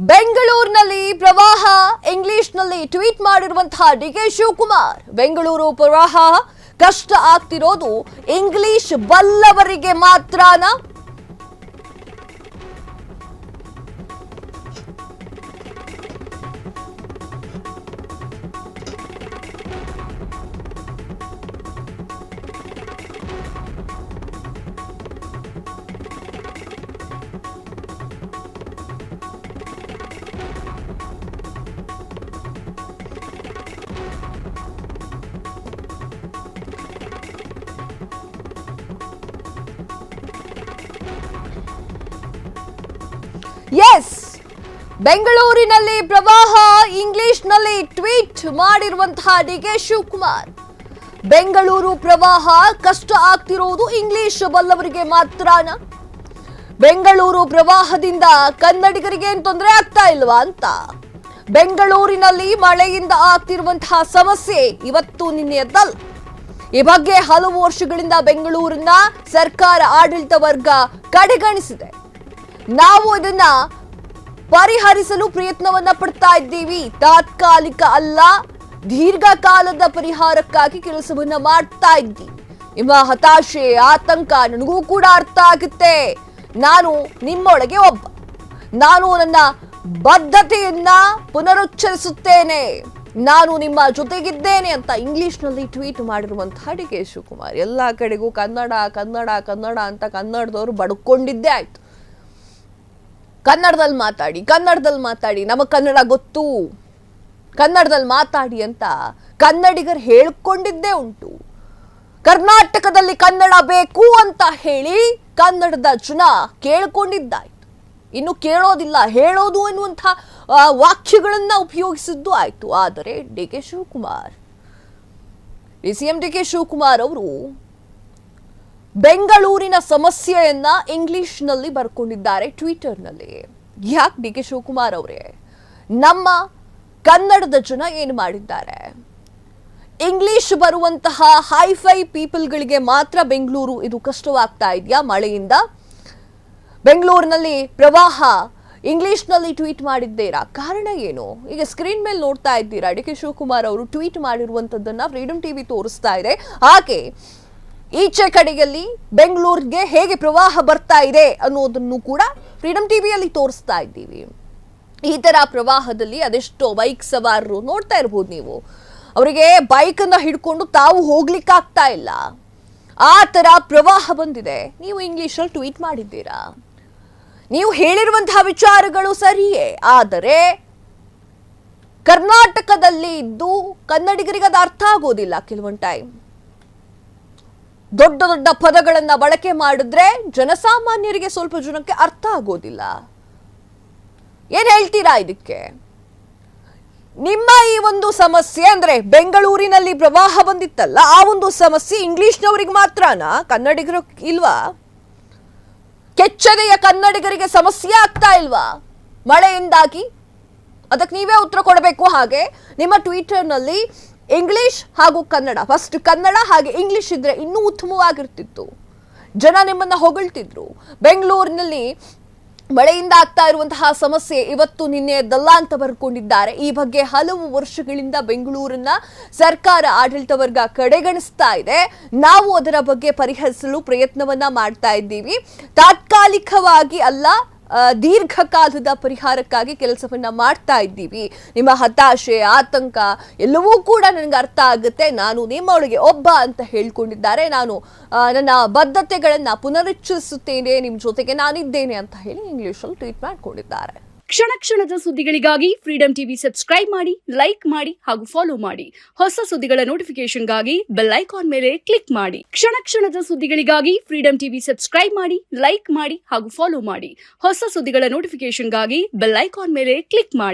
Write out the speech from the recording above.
ಬೆಂಗಳೂರಿನಲ್ಲಿ ಪ್ರವಾಹ ಇಂಗ್ಲಿಷ್ನಲ್ಲಿ ಟ್ವೀಟ್ ಮಾಡಿರುವಂತಹ ಡಿಕೆ ಶಿವಕುಮಾರ್. ಬೆಂಗಳೂರು ಪ್ರವಾಹ ಕಷ್ಟ ಆಗ್ತಿರೋದು ಇಂಗ್ಲಿಷ್ ಬಲ್ಲವರಿಗೆ ಮಾತ್ರನಾ? ಎಸ್, ಬೆಂಗಳೂರಿನಲ್ಲಿ ಪ್ರವಾಹ ಇಂಗ್ಲಿಷ್ನಲ್ಲಿ ಟ್ವೀಟ್ ಮಾಡಿರುವಂತಹ ಡಿಕೆ ಶಿವಕುಮಾರ್. ಬೆಂಗಳೂರು ಪ್ರವಾಹ ಕಷ್ಟ ಆಗ್ತಿರೋದು ಇಂಗ್ಲಿಷ್ ಬಲ್ಲವರಿಗೆ ಮಾತ್ರನಾ? ಬೆಂಗಳೂರು ಪ್ರವಾಹದಿಂದ ಕನ್ನಡಿಗರಿಗೆ ಏನು ತೊಂದರೆ ಆಗ್ತಾ ಇಲ್ವಾ ಅಂತ. ಬೆಂಗಳೂರಿನಲ್ಲಿ ಮಳೆಯಿಂದ ಆಗ್ತಿರುವಂತಹ ಸಮಸ್ಯೆ ಇವತ್ತು ನಿನ್ನೆಯದ್ದಲ್ಲ. ಈ ಬಗ್ಗೆ ಹಲವು ವರ್ಷಗಳಿಂದ ಬೆಂಗಳೂರನ್ನ ಸರ್ಕಾರ ಆಡಳಿತ ವರ್ಗ ಕಡೆಗಣಿಸಿದೆ. ನಾವು ಇದನ್ನ ಪರಿಹರಿಸಲು ಪ್ರಯತ್ನವನ್ನ ಪಡ್ತಾ ಇದ್ದೀವಿ. ತಾತ್ಕಾಲಿಕ ಅಲ್ಲ, ದೀರ್ಘಕಾಲದ ಪರಿಹಾರಕ್ಕಾಗಿ ಕೆಲಸವನ್ನ ಮಾಡ್ತಾ ಇದ್ದೀವಿ. ನಿಮ್ಮ ಹತಾಶೆ, ಆತಂಕ ನನಗೂ ಕೂಡ ಅರ್ಥ ಆಗುತ್ತೆ. ನಾನು ನಿಮ್ಮೊಳಗೆ ಒಬ್ಬ. ನಾನು ನನ್ನ ಬದ್ಧತೆಯನ್ನ ಪುನರುಚ್ಚರಿಸುತ್ತೇನೆ. ನಾನು ನಿಮ್ಮ ಜೊತೆಗಿದ್ದೇನೆ ಅಂತ ಇಂಗ್ಲಿಷ್ನಲ್ಲಿ ಟ್ವೀಟ್ ಮಾಡಿರುವಂತಹ ಡಿ ಕೆ ಶಿವಕುಮಾರ್. ಎಲ್ಲಾ ಕಡೆಗೂ ಕನ್ನಡ ಕನ್ನಡ ಕನ್ನಡ ಅಂತ ಕನ್ನಡದವರು ಬಡ್ಕೊಂಡಿದ್ದೇ ಆಯ್ತು. ಕನ್ನಡದಲ್ಲಿ ಮಾತಾಡಿ, ನಮಗೆ ಕನ್ನಡ ಗೊತ್ತು, ಕನ್ನಡದಲ್ಲಿ ಮಾತಾಡಿ ಅಂತ ಕನ್ನಡಿಗರು ಹೇಳ್ಕೊಂಡಿದ್ದೇ ಉಂಟು. ಕರ್ನಾಟಕದಲ್ಲಿ ಕನ್ನಡ ಬೇಕು ಅಂತ ಹೇಳಿ ಕನ್ನಡದ ಜನ ಕೇಳ್ಕೊಂಡಿದ್ದಾಯ್ತು. ಇನ್ನು ಕೇಳೋದಿಲ್ಲ, ಹೇಳೋದು ಎನ್ನುವಂಥ ವಾಕ್ಯಗಳನ್ನ ಉಪಯೋಗಿಸಿದ್ದು ಆಯ್ತು. ಆದರೆ D K Shivakumar, CM D K Shivakumar ಅವರು ಬೆಂಗಳೂರಿನ ಸಮಸ್ಯೆಯನ್ನ ಇಂಗ್ಲಿಷ್ನಲ್ಲಿ ಬರ್ಕೊಂಡಿದ್ದಾರೆ ಟ್ವಿಟರ್ನಲ್ಲಿ. ಯಾಕೆ ಡಿ ಕೆ ಶಿವಕುಮಾರ್ ಅವರೇ? ನಮ್ಮ ಕನ್ನಡದ ಜನ ಏನು ಮಾಡಿದ್ದಾರೆ? ಇಂಗ್ಲಿಷ್ ಬರುವಂತಹ ಹೈಫೈ ಪೀಪಲ್ಗಳಿಗೆ ಮಾತ್ರ ಬೆಂಗಳೂರು ಇದು ಕಷ್ಟವಾಗ್ತಾ ಇದೆಯಾ ಮಳೆಯಿಂದ? ಬೆಂಗಳೂರಿನಲ್ಲಿ ಪ್ರವಾಹ ಇಂಗ್ಲಿಷ್ನಲ್ಲಿ ಟ್ವೀಟ್ ಮಾಡಿದ್ದೀರಾ, ಕಾರಣ ಏನು? ಈಗ ಸ್ಕ್ರೀನ್ ಮೇಲೆ ನೋಡ್ತಾ ಇದ್ದೀರಾ, ಡಿ ಕೆ ಶಿವಕುಮಾರ್ ಅವರು ಟ್ವೀಟ್ ಮಾಡಿರುವಂತದ್ದನ್ನ ಫ್ರೀಡಮ್ ಟಿವಿ ತೋರಿಸ್ತಾ ಇದೆ. ಹಾಗೆ ಈಚೆ ಕಡೆಯಲ್ಲಿ ಬೆಂಗಳೂರಿಗೆ ಹೇಗೆ ಪ್ರವಾಹ ಬರ್ತಾ ಇದೆ ಅನ್ನೋದನ್ನು ಕೂಡ ಫ್ರೀಡಮ್ ಟಿವಿಯಲ್ಲಿ ತೋರಿಸ್ತಾ ಇದ್ದೀವಿ. ಈ ತರ ಪ್ರವಾಹದಲ್ಲಿ ಅದೆಷ್ಟೋ ಬೈಕ್ ಸವಾರರು ನೋಡ್ತಾ ಇರ್ಬೋದು ನೀವು. ಅವರಿಗೆ ಬೈಕ್ ಅನ್ನ ಹಿಡ್ಕೊಂಡು ತಾವು ಹೋಗ್ಲಿಕ್ಕಾಗ್ತಾ ಇಲ್ಲ. ಆ ತರ ಪ್ರವಾಹ ಬಂದಿದೆ. ನೀವು ಇಂಗ್ಲಿಷಲ್ಲಿ ಟ್ವೀಟ್ ಮಾಡಿದ್ದೀರಾ. ನೀವು ಹೇಳಿರುವಂತಹ ವಿಚಾರಗಳು ಸರಿಯೇ, ಆದರೆ ಕರ್ನಾಟಕದಲ್ಲಿ ಇದ್ದು ಕನ್ನಡಿಗರಿಗೆ ಅದು ಅರ್ಥ ಆಗೋದಿಲ್ಲ. ಕೆಲವೊಂದು ಟೈಮ್ ದೊಡ್ಡ ದೊಡ್ಡ ಪದಗಳನ್ನ ಬಳಕೆ ಮಾಡಿದ್ರೆ ಜನಸಾಮಾನ್ಯರಿಗೆ ಸ್ವಲ್ಪ ಜನಕ್ಕೆ ಅರ್ಥ ಆಗೋದಿಲ್ಲ. ಏನ್ ಹೇಳ್ತೀರಾ ಇದಕ್ಕೆ? ನಿಮ್ಮ ಈ ಒಂದು ಸಮಸ್ಯೆ ಅಂದ್ರೆ ಬೆಂಗಳೂರಿನಲ್ಲಿ ಪ್ರವಾಹ ಬಂದಿತ್ತಲ್ಲ, ಆ ಒಂದು ಸಮಸ್ಯೆ ಇಂಗ್ಲಿಷ್ನವರಿಗೆ ಮಾತ್ರನಾ? ಕನ್ನಡಿಗರು ಇಲ್ವಾ? ಕೆಚ್ಚದೆಯ ಕನ್ನಡಿಗರಿಗೆ ಸಮಸ್ಯೆ ಆಗ್ತಾ ಇಲ್ವಾ ಮಳೆಯಿಂದಾಗಿ? ಅದಕ್ಕೆ ನೀವೇ ಉತ್ತರ ಕೊಡಬೇಕು. ಹಾಗೆ ನಿಮ್ಮ ಟ್ವಿಟರ್ನಲ್ಲಿ ಇಂಗ್ಲಿಷ್ ಹಾಗೂ ಕನ್ನಡ, ಫಸ್ಟ್ ಕನ್ನಡ ಹಾಗೆ ಇಂಗ್ಲಿಷ್ ಇದ್ರೆ ಇನ್ನೂ ಉತ್ತಮವಾಗಿರ್ತಿತ್ತು. ಜನ ನಿಮ್ಮನ್ನ ಹೊಗಳ್ತಿದ್ರು. ಬೆಂಗಳೂರಿನಲ್ಲಿ ಮಳೆಯಿಂದ ಆಗ್ತಾ ಇರುವಂತಹ ಸಮಸ್ಯೆ ಇವತ್ತು ನಿನ್ನೆಯದ್ದಲ್ಲ ಅಂತ ಬರ್ಕೊಂಡಿದ್ದಾರೆ. ಈ ಬಗ್ಗೆ ಹಲವು ವರ್ಷಗಳಿಂದ ಬೆಂಗಳೂರನ್ನ ಸರ್ಕಾರ ಆಡಳಿತ ವರ್ಗ ಕಡೆಗಣಿಸ್ತಾ ಇದೆ. ನಾವು ಅದರ ಬಗ್ಗೆ ಪರಿಹರಿಸಲು ಪ್ರಯತ್ನವನ್ನ ಮಾಡ್ತಾ ಇದ್ದೀವಿ. ತಾತ್ಕಾಲಿಕವಾಗಿ ಅಲ್ಲ, ದೀರ್ಘಕಾಲದ ಪರಿಹಾರಕ್ಕಾಗಿ ಕೆಲಸವನ್ನ ಮಾಡ್ತಾ ಇದ್ದೀವಿ. ನಿಮ್ಮ ಹತಾಶೆ, ಆತಂಕ ಎಲ್ಲವೂ ಕೂಡ ನನಗೆ ಅರ್ಥ ಆಗುತ್ತೆ. ನಾನು ನಿಮ್ಮೊಳಗೆ ಒಬ್ಬ ಅಂತ ಹೇಳ್ಕೊಂಡಿದ್ದಾರೆ. ನಾನು ನನ್ನ ಬದ್ಧತೆಗಳನ್ನ ಪುನರುಚ್ಚರಿಸುತ್ತೇನೆ, ನಿಮ್ಮ ಜೊತೆಗೆ ನಾನಿದ್ದೇನೆ ಅಂತ ಹೇಳಿ ಇಂಗ್ಲಿಷಲ್ಲಿ ಟ್ವೀಟ್ ಮಾಡಿಕೊಂಡಿದ್ದಾರೆ. ಕ್ಷಣ ಕ್ಷಣದ ಸುದ್ದಿಗಳಿಗಾಗಿ ಫ್ರೀಡಮ್ ಟಿವಿ ಸಬ್ಸ್ಕ್ರೈಬ್ ಮಾಡಿ, ಲೈಕ್ ಮಾಡಿ ಹಾಗೂ ಫಾಲೋ ಮಾಡಿ. ಹೊಸ ಸುದ್ದಿಗಳ ನೋಟಿಫಿಕೇಶನ್ಗಾಗಿ ಬೆಲ್ ಐಕಾನ್ ಮೇಲೆ ಕ್ಲಿಕ್ ಮಾಡಿ. ಕ್ಷಣ ಕ್ಷಣದ ಸುದ್ದಿಗಳಿಗಾಗಿ ಫ್ರೀಡಮ್ ಟಿವಿ ಸಬ್ಸ್ಕ್ರೈಬ್ ಮಾಡಿ, ಲೈಕ್ ಮಾಡಿ ಹಾಗೂ ಫಾಲೋ ಮಾಡಿ. ಹೊಸ ಸುದ್ದಿಗಳ ನೋಟಿಫಿಕೇಶನ್ಗಾಗಿ ಬೆಲ್ ಐಕಾನ್ ಮೇಲೆ ಕ್ಲಿಕ್ ಮಾಡಿ.